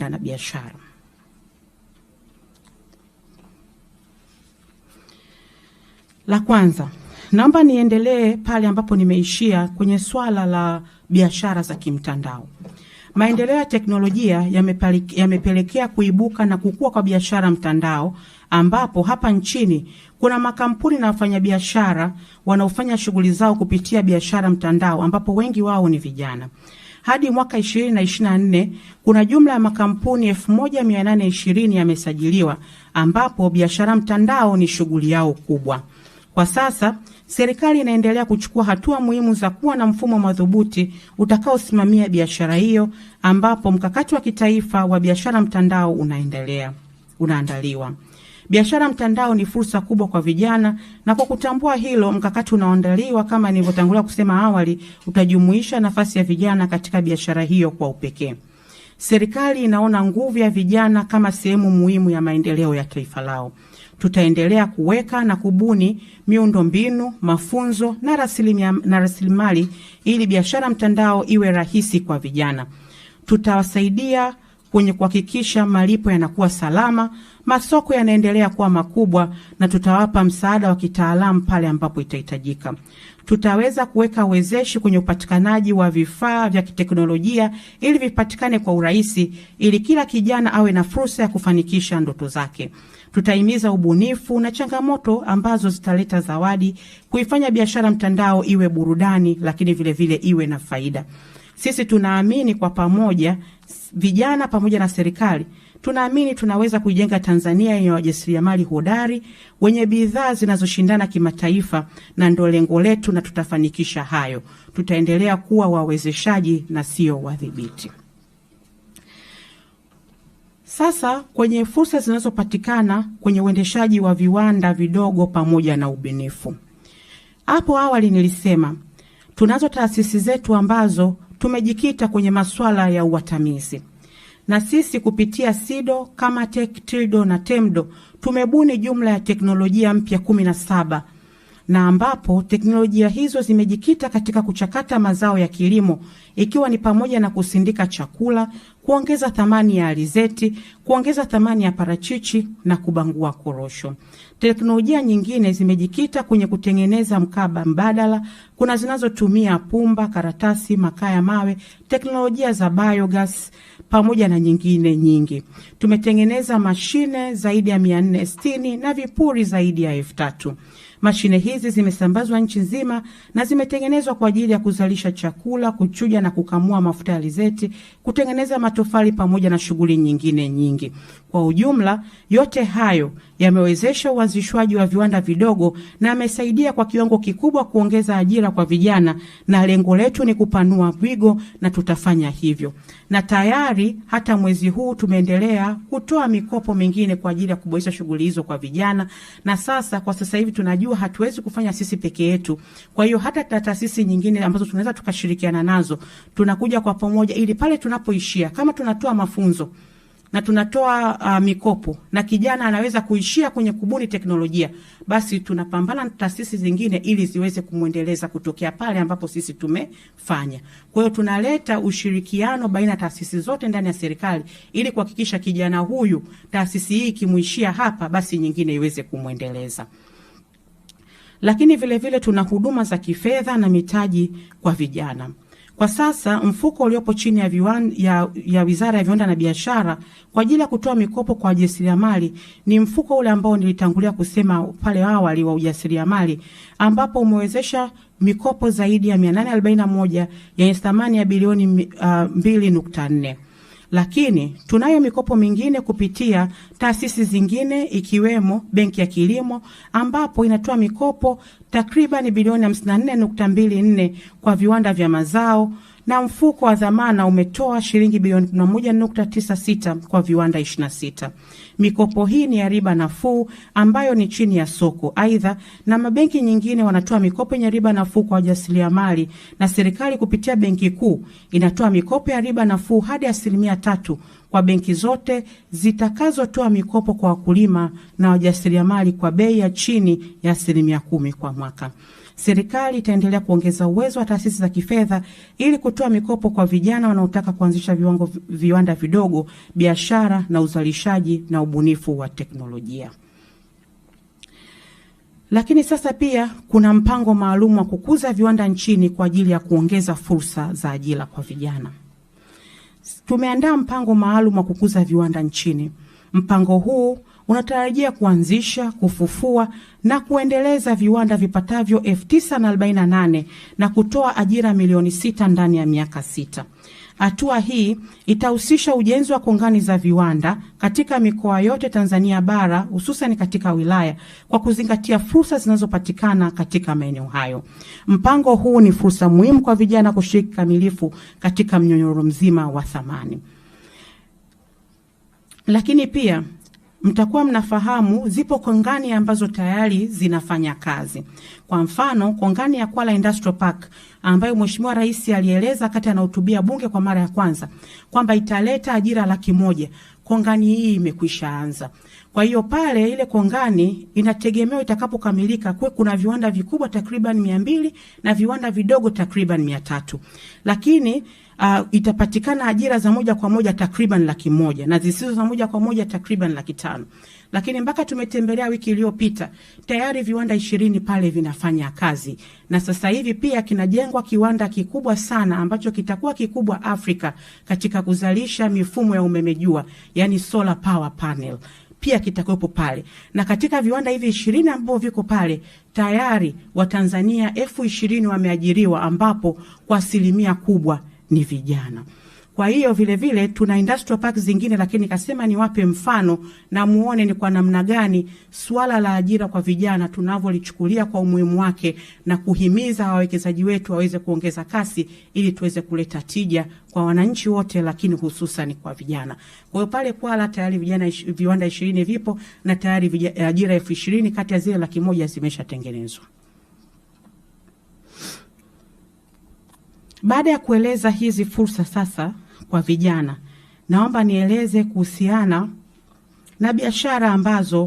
viwanda na biashara. La kwanza, naomba niendelee pale ambapo nimeishia kwenye swala la biashara za kimtandao. Maendeleo ya teknolojia yamepelekea kuibuka na kukua kwa biashara mtandao, ambapo hapa nchini kuna makampuni na wafanyabiashara wanaofanya shughuli zao kupitia biashara mtandao, ambapo wengi wao ni vijana. Hadi mwaka 2024 kuna jumla ya makampuni 1820 yamesajiliwa, ambapo biashara mtandao ni shughuli yao kubwa. Kwa sasa serikali inaendelea kuchukua hatua muhimu za kuwa na mfumo madhubuti utakaosimamia biashara hiyo, ambapo mkakati wa kitaifa wa biashara mtandao unaandaliwa. Biashara mtandao ni fursa kubwa kwa vijana, na kwa kutambua hilo, mkakati unaoandaliwa kama nilivyotangulia kusema awali utajumuisha nafasi ya vijana katika biashara hiyo kwa upekee. Serikali inaona nguvu ya vijana kama sehemu muhimu ya maendeleo ya taifa lao. Tutaendelea kuweka na kubuni miundombinu, mafunzo na rasilimali ili biashara mtandao iwe rahisi kwa vijana. Tutawasaidia kwenye kuhakikisha malipo yanakuwa salama, masoko yanaendelea kuwa makubwa, na tutawapa msaada wa kitaalamu pale ambapo itahitajika. Tutaweza kuweka uwezeshi kwenye upatikanaji wa vifaa vya kiteknolojia ili vipatikane kwa urahisi, ili kila kijana awe na fursa ya kufanikisha ndoto zake. Tutahimiza ubunifu na changamoto ambazo zitaleta zawadi, kuifanya biashara mtandao iwe burudani, lakini vile vile iwe na faida. Sisi tunaamini kwa pamoja, vijana pamoja na serikali, tunaamini tunaweza kujenga Tanzania yenye wajasiriamali hodari wenye bidhaa zinazoshindana kimataifa, na ndio lengo letu, na tutafanikisha hayo. Tutaendelea kuwa wawezeshaji na sio wadhibiti. Sasa kwenye fursa zinazopatikana kwenye uendeshaji wa viwanda vidogo pamoja na ubunifu. Hapo awali nilisema tunazo taasisi zetu ambazo tumejikita kwenye masuala ya uwatamizi. Na sisi kupitia SIDO, Kamatek, TILDO na TEMDO tumebuni jumla ya teknolojia mpya 17, na ambapo teknolojia hizo zimejikita katika kuchakata mazao ya kilimo, ikiwa ni pamoja na kusindika chakula, kuongeza thamani ya alizeti, kuongeza thamani ya parachichi na kubangua korosho. Teknolojia nyingine zimejikita kwenye kutengeneza mkaba mbadala, kuna zinazotumia pumba, karatasi, makaa ya mawe, teknolojia za biogas pamoja na nyingine nyingi. Tumetengeneza mashine zaidi ya 460 na vipuri zaidi ya 3000. Mashine hizi zimesambazwa nchi nzima na zimetengenezwa kwa ajili ya kuzalisha chakula, kuchuja na kukamua mafuta ya alizeti, kutengeneza matofali pamoja na shughuli nyingine nyingi. Kwa ujumla, yote hayo yamewezesha uanzishwaji wa viwanda vidogo na yamesaidia kwa kiwango kikubwa kuongeza ajira kwa vijana, na lengo letu ni kupanua wigo na tutafanya hivyo. Na tayari hata mwezi huu tumeendelea kutoa mikopo mingine kwa ajili ya kuboresha shughuli hizo kwa vijana, na kwa sasa hivi tunajua hatuwezi kufanya sisi peke yetu. Kwa hiyo hata taasisi nyingine ambazo tunaweza tukashirikiana nazo, tunakuja kwa pamoja ili pale tunapoishia, kama tunatoa mafunzo na tunatoa mikopo na kijana anaweza kuishia kwenye kubuni teknolojia, basi tunapambana na taasisi zingine ili ziweze kumuendeleza kutokea pale ambapo sisi tumefanya. Kwa hiyo tunaleta ushirikiano baina ya taasisi zote ndani ya serikali ili kuhakikisha kijana huyu, taasisi hii kimuishia hapa, basi nyingine iweze kumuendeleza. Lakini vile vile tuna huduma za kifedha na mitaji kwa vijana. Kwa sasa mfuko uliopo chini ya Wizara ya Viwanda na Biashara kwa ajili ya kutoa mikopo kwa wajasiriamali ni mfuko ule ambao nilitangulia kusema pale awali wa ujasiriamali, ambapo umewezesha mikopo zaidi ya 841 yenye thamani ya bilioni 2.4. Lakini tunayo mikopo mingine kupitia taasisi zingine ikiwemo Benki ya Kilimo ambapo inatoa mikopo takriban bilioni 54.24 kwa viwanda vya mazao, na mfuko wa dhamana umetoa shilingi bilioni 1.96 kwa viwanda 26. Mikopo hii ni ya riba nafuu ambayo ni chini ya soko. Aidha, na mabenki nyingine wanatoa mikopo yenye riba nafuu kwa wajasiriamali, na serikali kupitia Benki Kuu inatoa mikopo ya riba nafuu hadi 3% kwa benki zote zitakazotoa mikopo kwa wakulima na wajasiriamali kwa bei ya chini ya 10% kwa mwaka. serikali itaendelea kuongeza uwezo wa taasisi za kifedha ili kutoa mikopo kwa vijana wanaotaka kuanzisha viwanda vidogo, biashara na uzalishaji na ubunifu wa teknolojia. Lakini sasa pia kuna mpango maalum wa kukuza viwanda nchini kwa ajili ya kuongeza fursa za ajira kwa vijana. Tumeandaa mpango maalum wa kukuza viwanda nchini. Mpango huu unatarajia kuanzisha, kufufua na kuendeleza viwanda vipatavyo 948 na kutoa ajira milioni 6 ndani ya miaka 6. Hatua hii itahusisha ujenzi wa kongani za viwanda katika mikoa yote Tanzania bara, hususan katika wilaya, kwa kuzingatia fursa zinazopatikana katika maeneo hayo. Mpango huu ni fursa muhimu kwa vijana kushiriki kamilifu katika mnyororo mzima wa thamani. Lakini pia mtakuwa mnafahamu zipo kongani ambazo tayari zinafanya kazi. Kwa mfano, kongani ya Kwala Industrial Park ambayo Mheshimiwa Rais alieleza kati anahutubia bunge kwa mara ya kwanza kwamba italeta ajira 100,000. Kongani hii imekwisha anza. Kwa hiyo pale ile kongani inategemewa itakapokamilika kuwe kuna viwanda vikubwa takriban 200 na viwanda vidogo takriban 300. Lakini itapatikana ajira za moja kwa moja takriban 100,000 na zisizo za moja kwa moja takriban 500,000. Lakini mpaka tumetembelea wiki iliyopita tayari viwanda 20 pale vinafanya kazi. Na sasa hivi pia kinajengwa kiwanda kikubwa sana ambacho kitakuwa kikubwa Afrika katika kuzalisha mifumo ya umeme jua, yani solar power panel. Pia kitakuwepo pale. Na katika viwanda hivi 20 ambavyo viko pale tayari Watanzania 20,000 wameajiriwa, ambapo kwa asilimia kubwa ni vijana. Kwa hiyo vile vile tuna industrial park zingine, lakini nikasema niwape mfano na muone ni kwa namna gani swala la ajira kwa vijana tunavyolichukulia kwa umuhimu wake na kuhimiza wawekezaji wetu waweze kuongeza kasi ili tuweze kuleta tija kwa wananchi wote, lakini hususan kwa vijana. Kwa hiyo pale Kwala tayari viwanda 20 vipo na tayari ajira 20,000 kati ya zile 100,000 zimeshatengenezwa. Baada ya kueleza hizi fursa sasa kwa vijana, naomba nieleze kuhusiana na biashara ambazo